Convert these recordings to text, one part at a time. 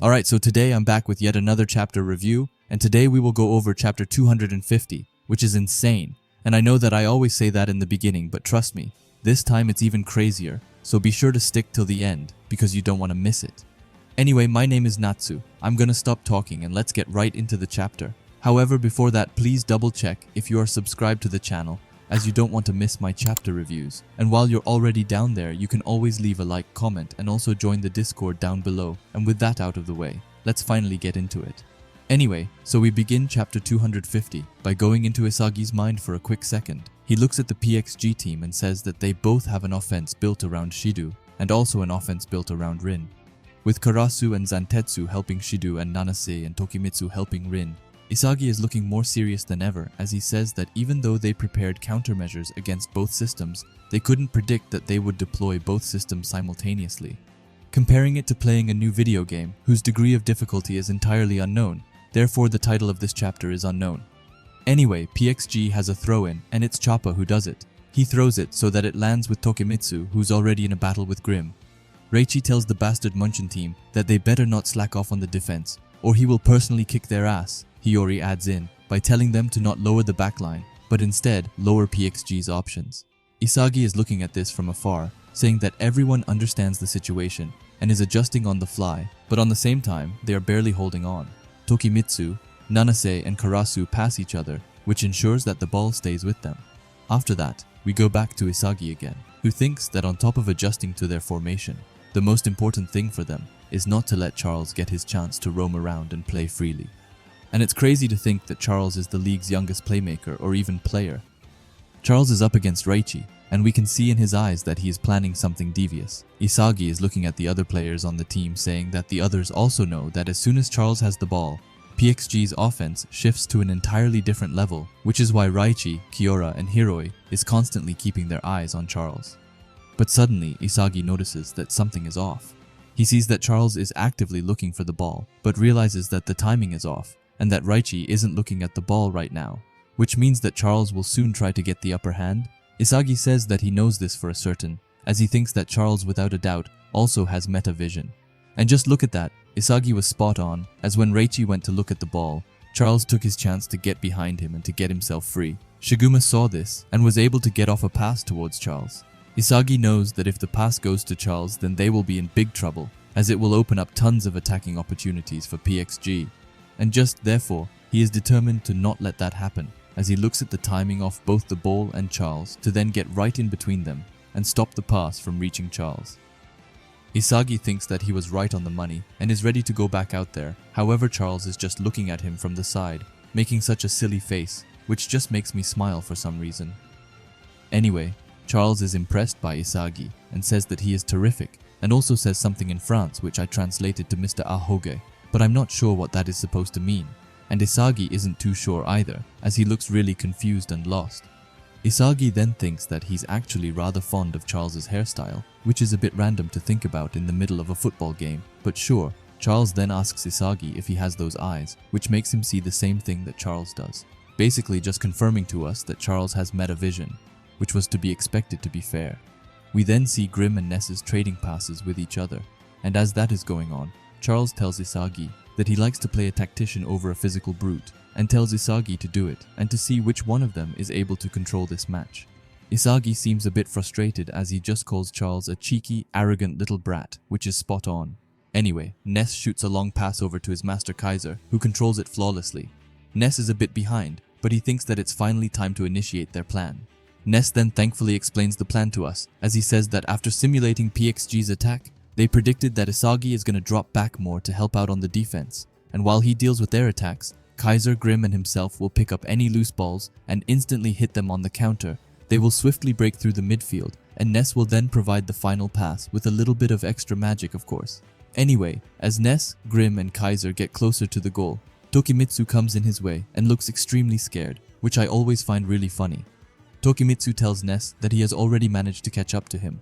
Alright, so today I'm back with yet another chapter review, and today we will go over chapter 250, which is insane. And I know that I always say that in the beginning, but trust me, this time it's even crazier, so be sure to stick till the end, because you don't want to miss it. Anyway, my name is Natsu. I'm gonna stop talking and let's get right into the chapter. However, before that, please double check if you are subscribed to the channel, as you don't want to miss my chapter reviews. And while you're already down there, you can always leave a like, comment, and also join the Discord down below. And with that out of the way, let's finally get into it. Anyway, so we begin chapter 250 by going into Isagi's mind for a quick second. He looks at the PXG team and says that they both have an offense built around Shidou, and also an offense built around Rin. With Karasu and Zantetsu helping Shidou and Nanase and Tokimitsu helping Rin, Isagi is looking more serious than ever as he says that even though they prepared countermeasures against both systems, they couldn't predict that they would deploy both systems simultaneously. Comparing it to playing a new video game whose degree of difficulty is entirely unknown, therefore the title of this chapter is unknown. Anyway, PXG has a throw-in and it's Choppa who does it. He throws it so that it lands with Tokimitsu, who's already in a battle with Grim. Reichi tells the Bastard Munchen team that they better not slack off on the defense, or he will personally kick their ass. Hiyori adds in by telling them to not lower the backline, but instead lower PXG's options. Isagi is looking at this from afar, saying that everyone understands the situation and is adjusting on the fly, but on the same time, they are barely holding on. Tokimitsu, Nanase and Karasu pass each other, which ensures that the ball stays with them. After that, we go back to Isagi again, who thinks that on top of adjusting to their formation, the most important thing for them is not to let Charles get his chance to roam around and play freely. And it's crazy to think that Charles is the league's youngest playmaker or even player. Charles is up against Reichi, and we can see in his eyes that he is planning something devious. Isagi is looking at the other players on the team saying that the others also know that as soon as Charles has the ball, PXG's offense shifts to an entirely different level, which is why Reichi, Kiora, and Hiroi is constantly keeping their eyes on Charles. But suddenly, Isagi notices that something is off. He sees that Charles is actively looking for the ball, but realizes that the timing is off, and that Reichi isn't looking at the ball right now, which means that Charles will soon try to get the upper hand. Isagi says that he knows this for a certain, as he thinks that Charles without a doubt also has Metavision. And just look at that, Isagi was spot on, as when Reichi went to look at the ball, Charles took his chance to get behind him and to get himself free. Shiguma saw this and was able to get off a pass towards Charles. Isagi knows that if the pass goes to Charles, then they will be in big trouble, as it will open up tons of attacking opportunities for PXG. And just therefore, he is determined to not let that happen, as he looks at the timing off both the ball and Charles to then get right in between them and stop the pass from reaching Charles. Isagi thinks that he was right on the money and is ready to go back out there. However, Charles is just looking at him from the side, making such a silly face, which just makes me smile for some reason. Anyway, Charles is impressed by Isagi and says that he is terrific, and also says something in France which I translated to Mr. Ahoge, but I'm not sure what that is supposed to mean, and Isagi isn't too sure either, as he looks really confused and lost. Isagi then thinks that he's actually rather fond of Charles's hairstyle, which is a bit random to think about in the middle of a football game, but sure. Charles then asks Isagi if he has those eyes, which makes him see the same thing that Charles does, basically just confirming to us that Charles has Metavision, which was to be expected to be fair. We then see Grim and Ness's trading passes with each other, and as that is going on, Charles tells Isagi that he likes to play a tactician over a physical brute, and tells Isagi to do it and to see which one of them is able to control this match. Isagi seems a bit frustrated as he just calls Charles a cheeky, arrogant little brat, which is spot on. Anyway, Ness shoots a long pass over to his master Kaiser, who controls it flawlessly. Ness is a bit behind, but he thinks that it's finally time to initiate their plan. Ness then thankfully explains the plan to us, as he says that after simulating PXG's attack, they predicted that Isagi is going to drop back more to help out on the defense, and while he deals with their attacks, Kaiser, Grim and himself will pick up any loose balls and instantly hit them on the counter. They will swiftly break through the midfield, and Ness will then provide the final pass with a little bit of extra magic, of course. Anyway, as Ness, Grim and Kaiser get closer to the goal, Tokimitsu comes in his way and looks extremely scared, which I always find really funny. Tokimitsu tells Ness that he has already managed to catch up to him.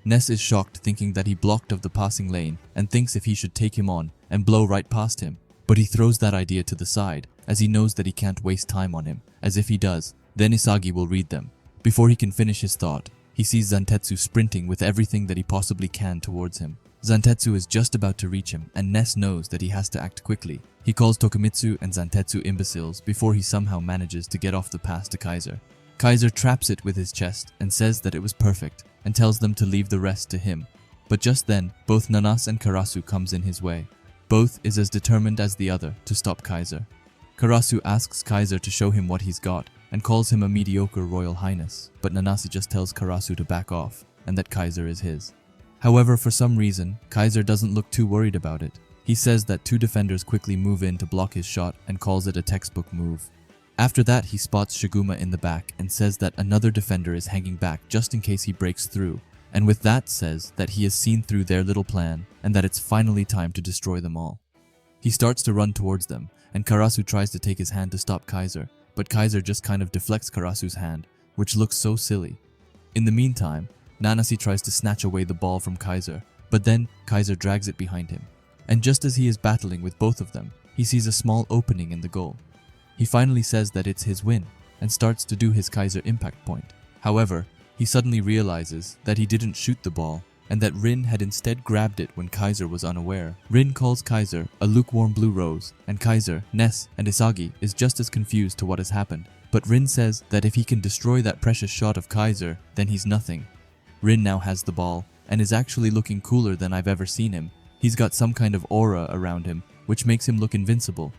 Ness is shocked, thinking that he blocked of the passing lane and thinks if he should take him on and blow right past him, but he throws that idea to the side as he knows that he can't waste time on him, as if he does, then Isagi will read them. Before he can finish his thought, he sees Zantetsu sprinting with everything that he possibly can towards him. Zantetsu is just about to reach him, and Ness knows that he has to act quickly. He calls Tokumitsu and Zantetsu imbeciles before he somehow manages to get off the pass to Kaiser. Kaiser traps it with his chest and says that it was perfect, and tells them to leave the rest to him. But just then, both Nanas and Karasu comes in his way. Both is as determined as the other to stop Kaiser. Karasu asks Kaiser to show him what he's got, and calls him a mediocre royal highness, but Nanase just tells Karasu to back off, and that Kaiser is his. However, for some reason, Kaiser doesn't look too worried about it. He says that two defenders quickly move in to block his shot and calls it a textbook move. After that, he spots Shiguma in the back and says that another defender is hanging back just in case he breaks through, and with that says that he has seen through their little plan and that it's finally time to destroy them all. He starts to run towards them, and Karasu tries to take his hand to stop Kaiser, but Kaiser just kind of deflects Karasu's hand, which looks so silly. In the meantime, Nanase tries to snatch away the ball from Kaiser, but then Kaiser drags it behind him. And just as he is battling with both of them, he sees a small opening in the goal. He finally says that it's his win, and starts to do his Kaiser impact point. However, he suddenly realizes that he didn't shoot the ball, and that Rin had instead grabbed it when Kaiser was unaware. Rin calls Kaiser a lukewarm blue rose, and Kaiser, Ness, and Isagi is just as confused to what has happened. But Rin says that if he can destroy that precious shot of Kaiser, then he's nothing. Rin now has the ball, and is actually looking cooler than I've ever seen him. He's got some kind of aura around him, which makes him look invincible.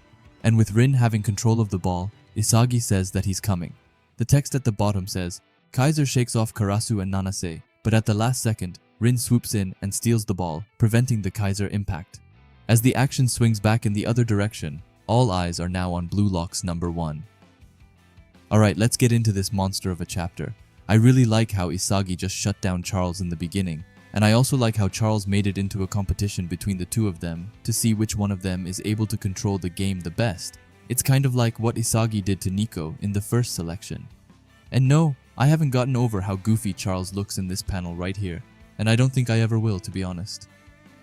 And with Rin having control of the ball, Isagi says that he's coming. The text at the bottom says, Kaiser shakes off Karasu and Nanase, but at the last second, Rin swoops in and steals the ball, preventing the Kaiser impact. As the action swings back in the other direction, all eyes are now on Blue Lock's number 1. Alright, let's get into this monster of a chapter. I really like how Isagi just shut down Charles in the beginning, and I also like how Charles made it into a competition between the two of them to see which one of them is able to control the game the best. It's kind of like what Isagi did to Nico in the first selection. And no, I haven't gotten over how goofy Charles looks in this panel right here, and I don't think I ever will, to be honest.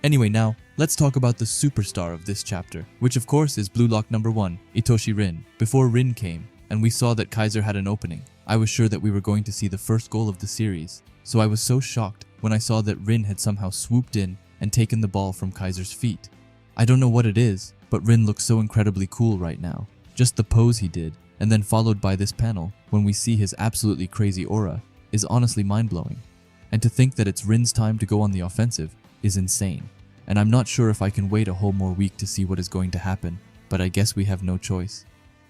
Anyway, now, let's talk about the superstar of this chapter, which of course is Blue Lock number 1, Itoshi Rin. Before Rin came, and we saw that Kaiser had an opening, I was sure that we were going to see the first goal of the series, so I was so shocked when I saw that Rin had somehow swooped in and taken the ball from Kaiser's feet. I don't know what it is, but Rin looks so incredibly cool right now. Just the pose he did, and then followed by this panel, when we see his absolutely crazy aura, is honestly mind-blowing. And to think that it's Rin's time to go on the offensive is insane. And I'm not sure if I can wait a whole more week to see what is going to happen, but I guess we have no choice.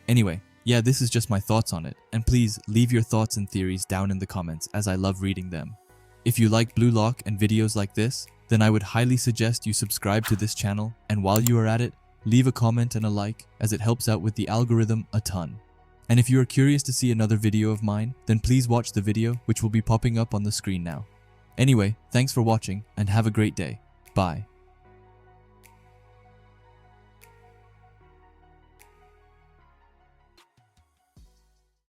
Anyway, yeah, this is just my thoughts on it, and please leave your thoughts and theories down in the comments as I love reading them. If you like Blue Lock and videos like this, then I would highly suggest you subscribe to this channel, and while you are at it, leave a comment and a like as it helps out with the algorithm a ton. And if you are curious to see another video of mine, then please watch the video which will be popping up on the screen now. Anyway, thanks for watching and have a great day. Bye.